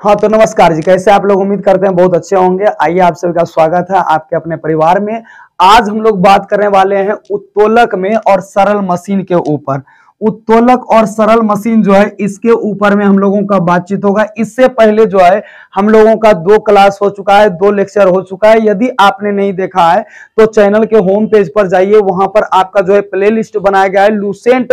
हाँ तो नमस्कार जी, कैसे आप लोग? उम्मीद करते हैं बहुत अच्छे होंगे। आइए आप सभी का स्वागत है आपके अपने परिवार में। आज हम लोग बात करने वाले हैं उत्तोलक में और सरल मशीन के ऊपर। उत्तोलक और सरल मशीन जो है इसके ऊपर में हम लोगों का बातचीत होगा। इससे पहले जो है हम लोगों का 2 क्लास हो चुका है, 2 लेक्चर हो चुका है। यदि आपने नहीं देखा है तो चैनल के होम पेज पर जाइए, वहां पर आपका जो है प्ले लिस्ट बनाया गया है, लूसेंट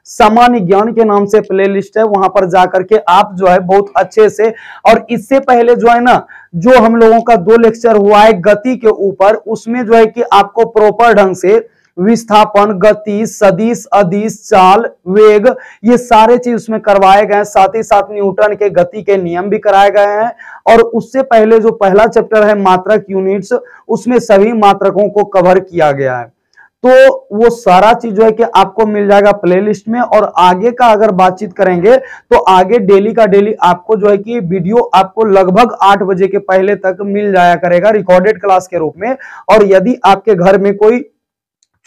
सामान्य ज्ञान के नाम से प्लेलिस्ट है। वहां पर जाकर के आप जो है बहुत अच्छे से, और इससे पहले जो है ना, जो हम लोगों का 2 लेक्चर हुआ है गति के ऊपर, उसमें जो है कि आपको प्रॉपर ढंग से विस्थापन, गति, सदिश, अदिश, चाल, वेग, ये सारे चीज उसमें करवाए गए हैं। साथ ही साथ न्यूटन के गति के नियम भी कराए गए हैं। और उससे पहले जो पहला चैप्टर है मात्रक यूनिट्स, उसमें सभी मात्रकों को कवर किया गया है। तो वो सारा चीज जो है कि आपको मिल जाएगा प्लेलिस्ट में। और आगे का अगर बातचीत करेंगे तो आगे डेली का डेली आपको जो है कि वीडियो आपको लगभग 8 बजे के पहले तक मिल जाया करेगा रिकॉर्डेड क्लास के रूप में। और यदि आपके घर में कोई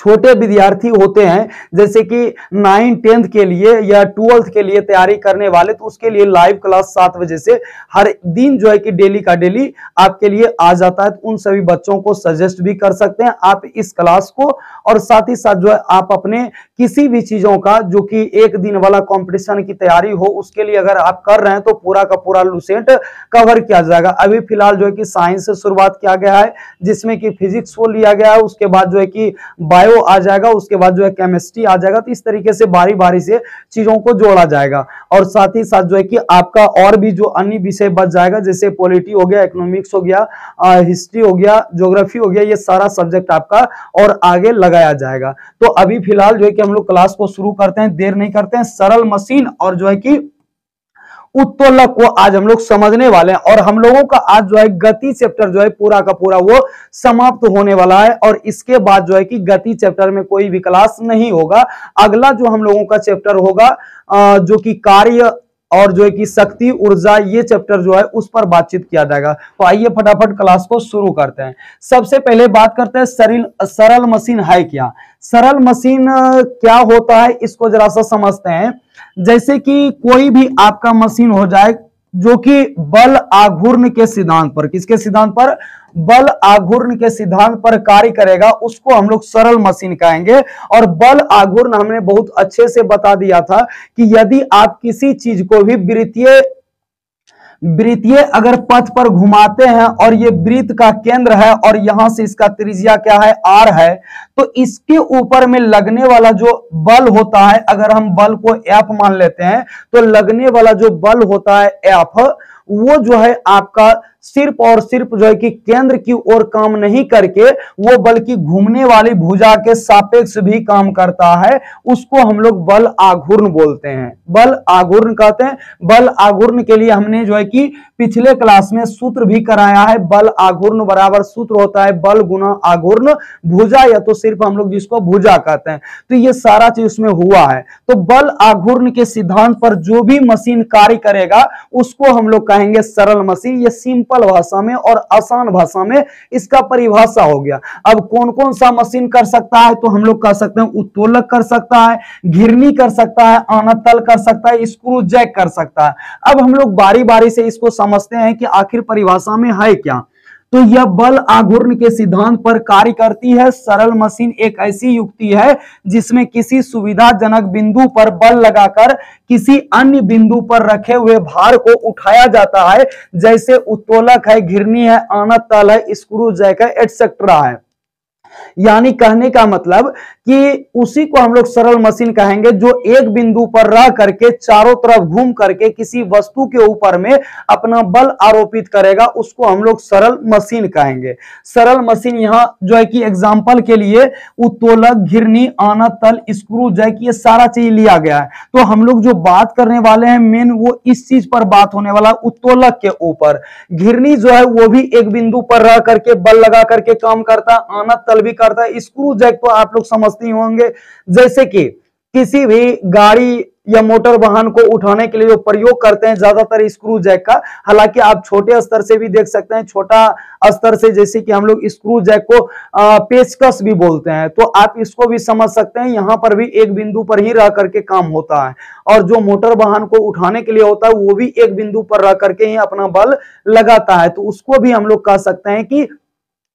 छोटे विद्यार्थी होते हैं, जैसे कि 9, 10th के लिए या 12th के लिए तैयारी करने वाले, तो उसके लिए लाइव क्लास 7 बजे से हर दिन जो है कि डेली का डेली आपके लिए आ जाता है। तो उन सभी बच्चों को सजेस्ट भी कर सकते हैं आप इस क्लास को। और साथ ही साथ जो है आप अपने किसी भी चीजों का जो कि एक दिन वाला कंपटीशन की तैयारी हो, उसके लिए अगर आप कर रहे हैं तो पूरा का पूरा लूसेंट कवर किया जाएगा। अभी फिलहाल जो है कि साइंस से शुरुआत किया गया है, जिसमें कि फिजिक्स को लिया गया है, उसके बाद जो है कि बायो आ जाएगा, उसके बाद जो है केमिस्ट्री आ जाएगा। तो इस तरीके से बारी बारी से चीजों को जोड़ा जाएगा। और साथ ही साथ जो है कि आपका और भी जो अन्य विषय बच जाएगा, जैसे पॉलिटी हो गया, इकोनॉमिक्स हो गया, हिस्ट्री हो गया, ज्योग्राफी हो गया, ये सारा सब्जेक्ट आपका और आगे लगाया जाएगा। तो अभी फिलहाल जो है कि हम लोग क्लास को शुरू करते हैं, देर नहीं करते हैं। सरल मशीन और जो है कि उत्तोलक को आज हम लोग समझने वाले हैं। और हम लोगों का आज जो है गति चैप्टर जो है पूरा का पूरा वो समाप्त होने वाला है। और इसके बाद जो है कि गति चैप्टर में कोई भी क्लास नहीं होगा। अगला जो हम लोगों का चैप्टर होगा जो कि कार्य और जो है कि शक्ति, ऊर्जा, ये चैप्टर जो है उस पर बातचीत किया जाएगा। तो आइए फटाफट क्लास को शुरू करते हैं। सबसे पहले बात करते हैं सरल मशीन है क्या। सरल मशीन क्या होता है, इसको जरा सा समझते हैं। जैसे कि कोई भी आपका मशीन हो जाए जो कि बल आघूर्ण के सिद्धांत पर, किसके सिद्धांत पर? बल आघूर्ण के सिद्धांत पर कार्य करेगा, उसको हम लोग सरल मशीन कहेंगे। और बल आघूर्ण हमने बहुत अच्छे से बता दिया था कि यदि आप किसी चीज को भी वृत्तीय अगर पथ पर घुमाते हैं और ये वृत्त का केंद्र है और यहां से इसका त्रिज्या क्या है? r है, तो इसके ऊपर में लगने वाला जो बल होता है, अगर हम बल को F मान लेते हैं, तो लगने वाला जो बल होता है F, वो जो है आपका सिर्फ और सिर्फ जो है कि केंद्र की ओर काम नहीं करके वो बल्कि घूमने वाली भुजा के सापेक्ष भी काम करता है। उसको हम लोग बल आघूर्ण बोलते हैं, बल आघूर्ण कहते हैं। बल आघूर्ण के लिए हमने जो है कि पिछले क्लास में सूत्र भी कराया है। बल आघूर्ण बराबर सूत्र होता है बल गुना आघूर्ण भुजा, या तो सिर्फ हम लोग जिसको भुजा कहते हैं। तो ये सारा चीज उसमें हुआ है। तो बल आघूर्ण के सिद्धांत पर जो भी मशीन कार्य करेगा उसको हम लोग कहेंगे सरल मशीन। ये सिंपल भाषा में और आसान भाषा में इसका परिभाषा हो गया। अब कौन कौन सा मशीन कर सकता है? तो हम लोग कह सकते हैं उत्तोलक कर सकता है, घिरनी कर सकता है, आनतल कर सकता है, स्क्रू जैक कर सकता है। अब हम लोग बारी बारी से इसको समझते हैं कि आखिर परिभाषा में है क्या। तो यह बल आघूर्ण के सिद्धांत पर कार्य करती है। सरल मशीन एक ऐसी युक्ति है जिसमें किसी सुविधाजनक बिंदु पर बल लगाकर किसी अन्य बिंदु पर रखे हुए भार को उठाया जाता है। जैसे उत्तोलक है, घिरनी है, आनतल है, स्क्रू जैक है, एटसेट्रा है। यानी कहने का मतलब कि उसी को हम लोग सरल मशीन कहेंगे जो एक बिंदु पर रह करके चारों तरफ घूम करके किसी वस्तु के ऊपर में अपना बल आरोपित करेगा, उसको हम लोग सरल मशीन कहेंगे। सरल मशीन यहां जो है कि एग्जांपल के लिए उत्तोलक, घिरनी, आनतल, स्क्रू जैक, ये सारा चीज लिया गया है। तो हम लोग जो बात करने वाले हैं मेन वो इस चीज पर बात होने वाला, उत्तोलक के ऊपर। घिरनी जो है वो भी एक बिंदु पर रह करके बल लगा करके काम करता है, आनतल भी करता है। स्क्रू जैक तो आप लोग समझते ही होंगे, जैसे कि किसी भी गाड़ी या मोटर वाहन को उठाने के लिए जो प्रयोग करते हैं ज्यादातर स्क्रू जैक का। हालांकि आप छोटे स्तर से भी देख सकते हैं, छोटा स्तर से जैसे कि हम लोग स्क्रू जैक को पेचकस भी बोलते हैं, तो आप इसको भी समझ सकते हैं। यहां पर भी एक बिंदु पर ही रह करके काम होता है, और जो मोटर वाहन को उठाने के लिए होता है वो भी एक बिंदु पर रह करके ही अपना बल लगाता है, तो उसको भी हम लोग कह सकते हैं कि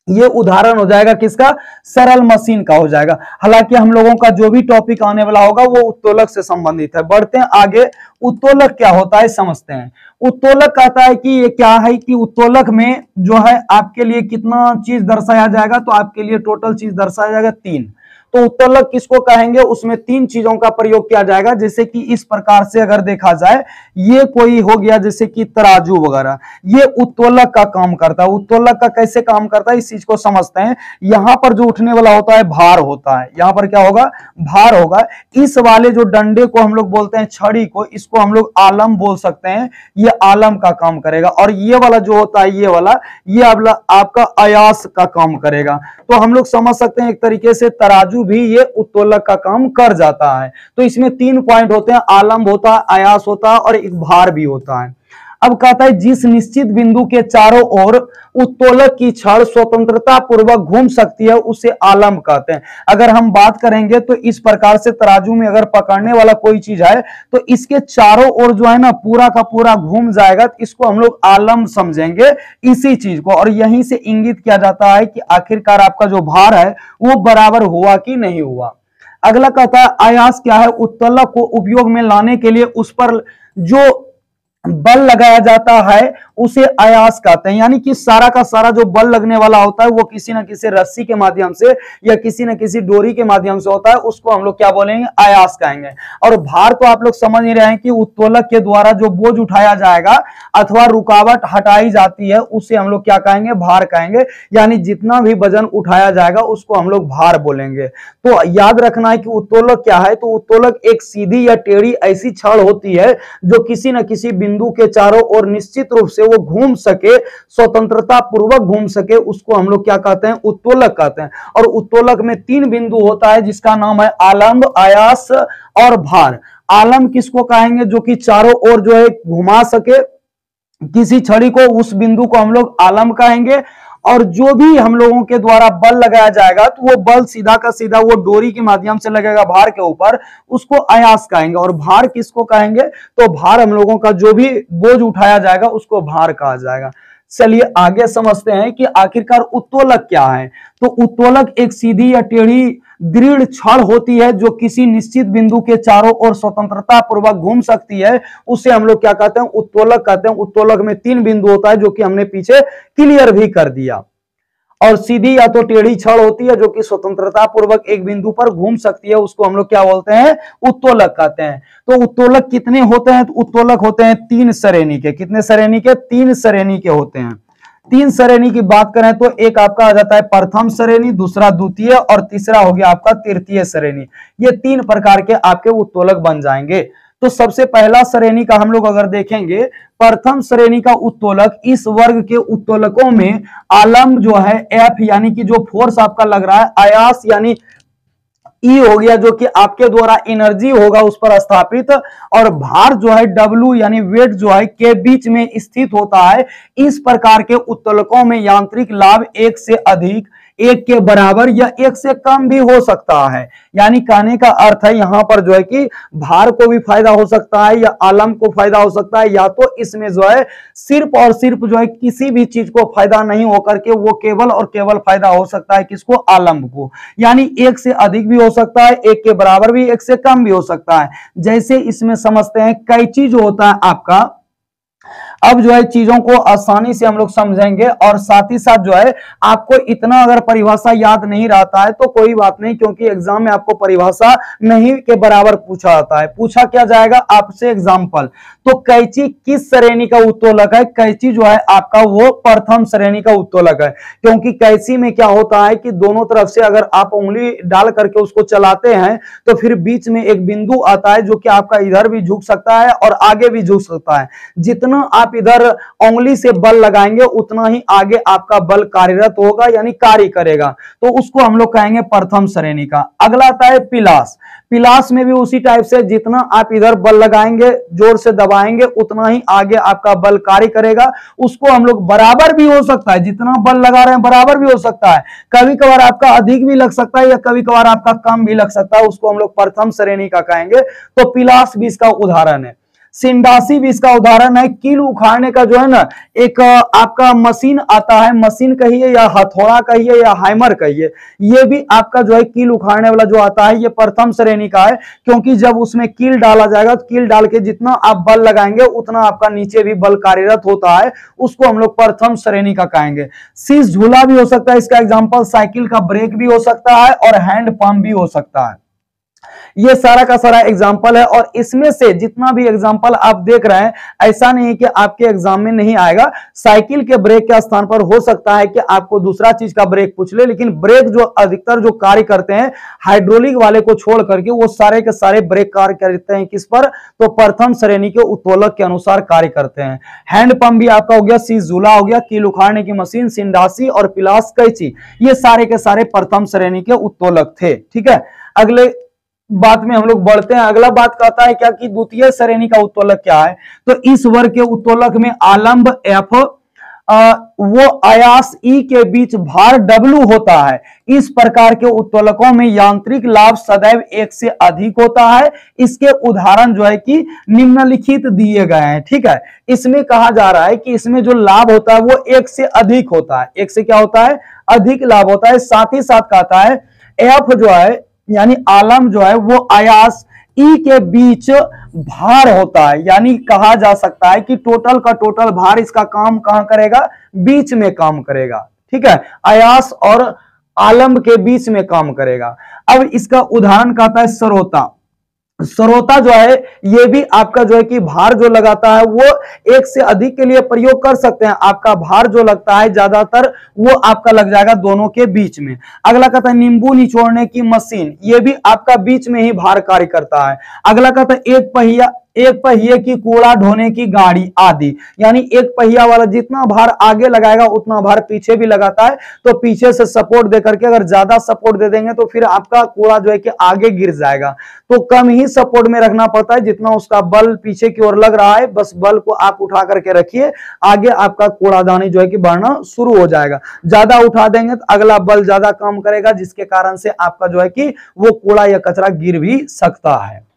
ये उदाहरण हो जाएगा किसका, सरल मशीन का हो जाएगा। हालांकि हम लोगों का जो भी टॉपिक आने वाला होगा वो उत्तोलक से संबंधित है। बढ़ते हैं आगे, उत्तोलक क्या होता है समझते हैं। उत्तोलक कहता है कि ये क्या है कि उत्तोलक में जो है आपके लिए कितना चीज दर्शाया जाएगा, तो आपके लिए टोटल चीज दर्शाया जाएगा 3। तो उत्तोलक किसको कहेंगे, उसमें 3 चीजों का प्रयोग किया जाएगा। जैसे कि इस प्रकार से अगर देखा जाए, ये कोई हो गया जैसे कि तराजू वगैरह, ये उत्तोलक का काम करता है। उत्तोलक का कैसे काम करता है इस चीज को समझते हैं। यहां पर जो उठने वाला होता है भार होता है, यहां पर क्या होगा, भार होगा। इस वाले जो डंडे को हम लोग बोलते हैं छड़ी को, इसको हम लोग आलम बोल सकते हैं, ये आलम का काम करेगा। और ये वाला जो होता है, ये वाला, ये आपका अयास का काम करेगा। तो हम लोग समझ सकते हैं एक तरीके से तराजू भी ये उत्तोलक का काम कर जाता है। तो इसमें 3 पॉइंट होते हैं, आलंब होता है, आयास होता है और एक भार भी होता है। अब कहता है जिस निश्चित बिंदु के चारों ओर उत्तोलक की छड़ स्वतंत्रता पूर्वक घूम सकती है उसे आलंब कहते हैं। अगर हम बात करेंगे तो इस प्रकार से तराजू में अगर पकड़ने वाला कोई चीज है तो इसके चारों ओर जो है ना पूरा का पूरा घूम जाएगा, तो इसको हम लोग आलंब समझेंगे इसी चीज को। और यहीं से इंगित किया जाता है कि आखिरकार आपका जो भार है वो बराबर हुआ कि नहीं हुआ। अगला कहता है आयास क्या है, उत्तोलक को उपयोग में लाने के लिए उस पर जो बल लगाया जाता है उसे आयास कहते हैं। यानी कि सारा का सारा जो बल लगने वाला होता है वो किसी न किसी रस्सी के माध्यम से या किसी न किसी डोरी के माध्यम से होता है, उसको हम लोग क्या बोलेंगे, आयास कहेंगे। और भार तो आप लोग समझ ही रहे हैं कि उत्तोलक के द्वारा जो बोझ उठाया जाएगा अथवा रुकावट हटाई जाती है उसे हम लोग क्या कहेंगे, भार कहेंगे। यानी जितना भी वजन उठाया जाएगा उसको हम लोग भार बोलेंगे। तो याद रखना है कि उत्तोलक क्या है, तो उत्तोलक एक सीधी या टेढ़ी ऐसी छड़ होती है जो किसी न किसी बिंदु के चारों ओर निश्चित रूप से वो घूम सके, स्वतंत्रता पूर्वक घूम सके, उसको हम लोग क्या कहते हैं, उत्तोलक कहते हैं। और उत्तोलक में 3 बिंदु होता है जिसका नाम है आलंब, आयास और भार। आलंब किसको कहेंगे, जो कि चारों ओर जो है घुमा सके किसी छड़ी को, उस बिंदु को हम लोग आलंब कहेंगे। और जो भी हम लोगों के द्वारा बल लगाया जाएगा तो वो बल सीधा का सीधा वो डोरी के माध्यम से लगेगा भार के ऊपर, उसको आयास कहेंगे। और भार किसको कहेंगे, तो भार हम लोगों का जो भी बोझ उठाया जाएगा उसको भार कहा जाएगा। चलिए आगे समझते हैं कि आखिरकार उत्तोलक क्या है। तो उत्तोलक एक सीधी या टेढ़ी दृढ़ छड़ होती है जो किसी निश्चित बिंदु के चारों ओर स्वतंत्रता पूर्वक घूम सकती है, उसे हम लोग क्या कहते हैं, उत्तोलक कहते हैं। उत्तोलक में 3 बिंदु होता है जो कि हमने पीछे क्लियर भी कर दिया। और सीधी या तो टेढ़ी छड़ होती है जो कि स्वतंत्रता पूर्वक एक बिंदु पर घूम सकती है, उसको हम लोग क्या बोलते हैं, उत्तोलक कहते हैं। तो उत्तोलक कितने होते हैं, तो उत्तोलक होते हैं 3 श्रेणी के। कितने श्रेणी के, 3 श्रेणी के होते हैं। 3 श्रेणी की बात करें तो एक आपका आ जाता है प्रथम श्रेणी, दूसरा द्वितीय और तीसरा हो गया आपका तृतीय श्रेणी। ये 3 प्रकार के आपके उत्तोलक बन जाएंगे। तो सबसे पहला श्रेणी का हम लोग अगर देखेंगे, प्रथम श्रेणी का उत्तोलक, इस वर्ग के उत्तोलकों में आलंब जो है एफ यानी कि जो फोर्स आपका लग रहा है, आयास यानी ई हो गया जो कि आपके द्वारा एनर्जी होगा उस पर स्थापित, और भार जो है डब्ल्यू यानी वेट जो है के बीच में स्थित होता है। इस प्रकार के उत्तोलकों में यांत्रिक लाभ 1 से अधिक, 1 के बराबर या 1 से कम भी हो सकता है। यानी कहने का अर्थ है यहाँ पर जो है कि भार को भी फायदा हो सकता है या आलम को फायदा हो सकता है, या तो इसमें जो है सिर्फ और सिर्फ जो है किसी भी चीज को फायदा नहीं होकर के वो केवल और केवल फायदा हो सकता है किसको, आलम को। यानी 1 से अधिक भी हो सकता है, 1 के बराबर भी, 1 से कम भी हो सकता है। जैसे इसमें समझते हैं कैंची जो होता है आपका, अब जो है चीजों को आसानी से हम लोग समझेंगे। और साथ ही साथ जो है आपको इतना अगर परिभाषा याद नहीं रहता है तो कोई बात नहीं, क्योंकि एग्जाम में आपको परिभाषा नहीं के बराबर पूछा जाता है। पूछा क्या जाएगा आपसे एग्जाम्पल। तो कैंची किस श्रेणी का उत्तोलक है, कैंची जो है आपका वो प्रथम श्रेणी का उत्तोलक है। क्योंकि कैंची में क्या होता है कि दोनों तरफ से अगर आप उंगली डाल करके उसको चलाते हैं तो फिर बीच में एक बिंदु आता है जो कि आपका इधर भी झुक सकता है और आगे भी झुक सकता है। जितना आप इधर उंगली से बल लगाएंगे उतना ही आगे आपका बल कार्यरत होगा यानी कार्य करेगा। तो उसको हम लोग कहेंगे प्रथम श्रेणी का। अगला आता है पिलास। पिलास में भी उसी टाइप से, जितना आप इधर बल लगाएंगे, जोर से दबाएंगे, उतना ही आगे आपका बल कार्य करेगा। उसको हम लोग बराबर भी हो सकता है, जितना बल लगा रहे हैं बराबर भी हो सकता है, कभी कभार आपका अधिक भी लग सकता है या कभी कभार आपका कम भी लग सकता है, उसको हम लोग प्रथम श्रेणी का कहेंगे। तो पिलास भी इसका उदाहरण है। सिंडासी भी इसका उदाहरण है। कील उखाड़ने का जो है ना एक आपका मशीन आता है, मशीन कहिए या हथौड़ा कहिए या हैमर कहिए, ये भी आपका जो है कील उखाड़ने वाला जो आता है ये प्रथम श्रेणी का है, क्योंकि जब उसमें कील डाला जाएगा तो कील डाल के जितना आप बल लगाएंगे उतना आपका नीचे भी बल कार्यरत होता है, उसको हम लोग प्रथम श्रेणी का कहेंगे। शीश झूला भी हो सकता है, इसका एग्जाम्पल साइकिल का ब्रेक भी हो सकता है और हैंड पंप भी हो सकता है। ये सारा का सारा एग्जाम्पल है, और इसमें से जितना भी एग्जाम्पल आप देख रहे हैं ऐसा नहीं है कि आपके एग्जाम में नहीं आएगा। साइकिल के ब्रेक के स्थान पर हो सकता है कि आपको दूसरा चीज का ब्रेक पूछ ले, लेकिन ब्रेक जो अधिकतर जो कार्य करते हैं हाइड्रोलिक वाले को छोड़ करके वो सारे के सारे ब्रेक कार्य करते हैं किस पर, तो प्रथम श्रेणी के उत्तोलक के अनुसार कार्य करते हैं। हैंड पंप भी आपका हो गया, शीश झूला हो गया, कील उखाड़ने की मशीन, सिंडासी और पिलास कैंची, ये सारे के सारे प्रथम श्रेणी के उत्तोलक थे। ठीक है, अगले बात में हम लोग बढ़ते हैं। अगला बात कहता है क्या कि द्वितीय श्रेणी का उत्तोलक क्या है, तो इस वर्ग के उत्तोलक में आलंब एफ वो आयास ई के बीच भार डब्ल्यू होता है। इस प्रकार के उत्तोलकों में यांत्रिक लाभ सदैव एक से अधिक होता है। इसके उदाहरण जो है कि निम्नलिखित दिए गए हैं। ठीक है, इसमें कहा जा रहा है कि इसमें जो लाभ होता है वो एक से अधिक होता है, एक से क्या होता है, अधिक लाभ होता है। साथ ही साथ कहता है एफ जो है यानी आलम जो है वो आयास ई के बीच भार होता है, यानी कहा जा सकता है कि टोटल का टोटल भार इसका काम कहां करेगा, बीच में काम करेगा। ठीक है, आयास और आलम्ब के बीच में काम करेगा। अब इसका उदाहरण कहता है सरोता। सरोता जो है ये भी आपका जो है कि भार जो लगाता है वो एक से अधिक के लिए प्रयोग कर सकते हैं। आपका भार जो लगता है ज्यादातर वो आपका लग जाएगा दोनों के बीच में। अगला कहता है नींबू निचोड़ने की मशीन, ये भी आपका बीच में ही भार कार्य करता है। अगला कहता है एक पहिए की कूड़ा ढोने की गाड़ी आदि, यानी एक पहिया वाला जितना भार आगे लगाएगा उतना भार पीछे भी लगाता है, तो पीछे से सपोर्ट दे करके अगर ज्यादा सपोर्ट दे देंगे तो फिर आपका कूड़ा जो है कि आगे गिर जाएगा, तो कम ही सपोर्ट में रखना पड़ता है। जितना उसका बल पीछे की ओर लग रहा है बस बल को आप उठा करके रखिए, आगे आपका कूड़ादानी जो है कि बढ़ना शुरू हो जाएगा। ज्यादा उठा देंगे तो अगला बल ज्यादा काम करेगा, जिसके कारण से आपका जो है कि वो कूड़ा या कचरा गिर भी सकता है।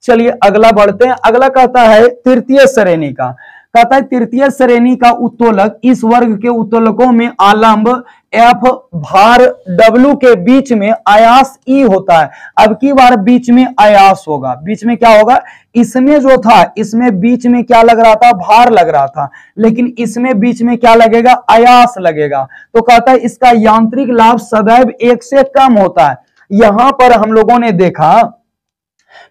चलिए अगला बढ़ते हैं। अगला कहता है तृतीय श्रेणी का, कहता है तृतीय श्रेणी का उत्तोलक इस वर्ग के उत्तोलकों में आलंब एफ भार डब्ल्यू के बीच में आयास ई होता है। अब की बार बीच में आयास होगा, बीच में क्या होगा, इसमें जो था इसमें बीच में क्या लग रहा था, भार लग रहा था, लेकिन इसमें बीच में क्या लगेगा, आयास लगेगा। तो कहता है इसका यांत्रिक लाभ सदैव एक से कम होता है। यहां पर हम लोगों ने देखा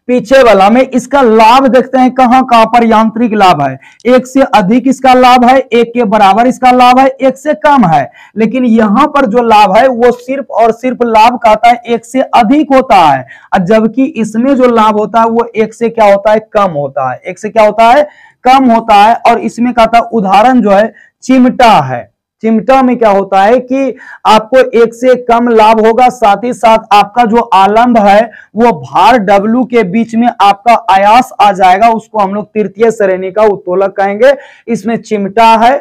पीछे वाला में इसका लाभ देखते हैं कहां कहां पर यांत्रिक लाभ है, एक से अधिक इसका लाभ है, एक के बराबर इसका लाभ है, एक से कम है। लेकिन यहां पर जो लाभ है वो सिर्फ और सिर्फ लाभ कहता है एक से अधिक होता है, जबकि इसमें जो लाभ होता है वो एक से क्या होता है, कम होता है, एक से क्या होता है, कम होता है। और इसमें कहता है उदाहरण जो है चिमटा है। चिमटा में क्या होता है कि आपको एक से कम लाभ होगा, साथ ही साथ आपका जो आलंब है वो भार डब्ल्यू के बीच में आपका आयास आ जाएगा, उसको हम लोग तृतीय श्रेणी का उत्तोलक कहेंगे। इसमें चिमटा है,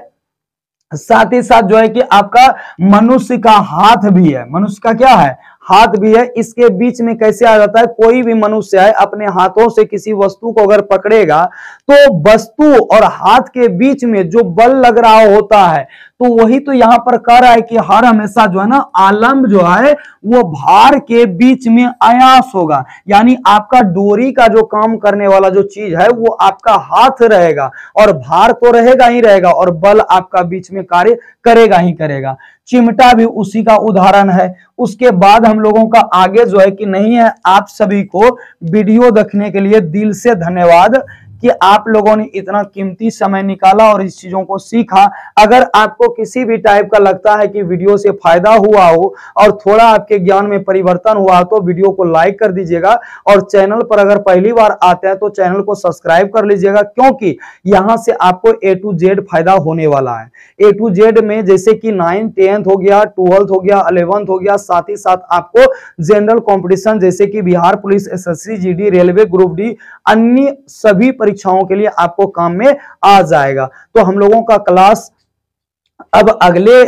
साथ ही साथ जो है कि आपका मनुष्य का हाथ भी है, मनुष्य का क्या है, हाथ भी है। इसके बीच में कैसे आ जाता है, कोई भी मनुष्य है अपने हाथों से किसी वस्तु को अगर पकड़ेगा तो वस्तु और हाथ के बीच में जो बल लग रहा होता है, तो वही तो यहां पर कह रहा है कि हर हमेशा जो है ना आलंब जो है वो भार के बीच में आयास होगा, यानी आपका डोरी का जो काम करने वाला जो चीज है वो आपका हाथ रहेगा और भार तो रहेगा ही रहेगा और बल आपका बीच में कार्य करेगा ही करेगा। चिमटा भी उसी का उदाहरण है। उसके बाद हम लोगों का आगे जो है कि नहीं है। आप सभी को वीडियो देखने के लिए दिल से धन्यवाद। कि आप लोगों ने इतना कीमती समय निकाला और इस चीजों को सीखा। अगर आपको किसी भी टाइप का लगता है कि वीडियो से फायदा हुआ हो और थोड़ा आपके ज्ञान में परिवर्तन हुआ हो तो वीडियो को लाइक कर दीजिएगा, और चैनल पर अगर पहली बार आते हैं तो चैनल को सब्सक्राइब कर लीजिएगा, क्योंकि यहां से आपको A to Z फायदा होने वाला है। A to Z में जैसे कि 9th 10th हो गया, 12th हो गया, 11th हो गया, साथ ही साथ आपको जनरल कंपटीशन जैसे कि Bihar police, SSC GD, railway group D, अन्य सभी परीक्षाओं के लिए आपको काम में आ जाएगा। तो हम लोगों का क्लास अब अगले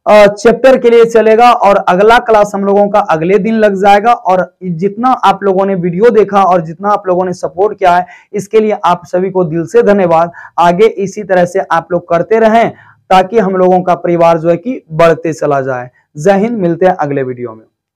चैप्टर के लिए चलेगा और अगला क्लास हम लोगों का अगले दिन लग जाएगा। और जितना आप लोगों ने वीडियो देखा और जितना आप लोगों ने सपोर्ट किया है, इसके लिए आप सभी को दिल से धन्यवाद। आगे इसी तरह से आप लोग करते रहें ताकि हम लोगों का परिवार जो है कि बढ़ते चला जाए। जय हिंद, मिलते हैं अगले वीडियो में।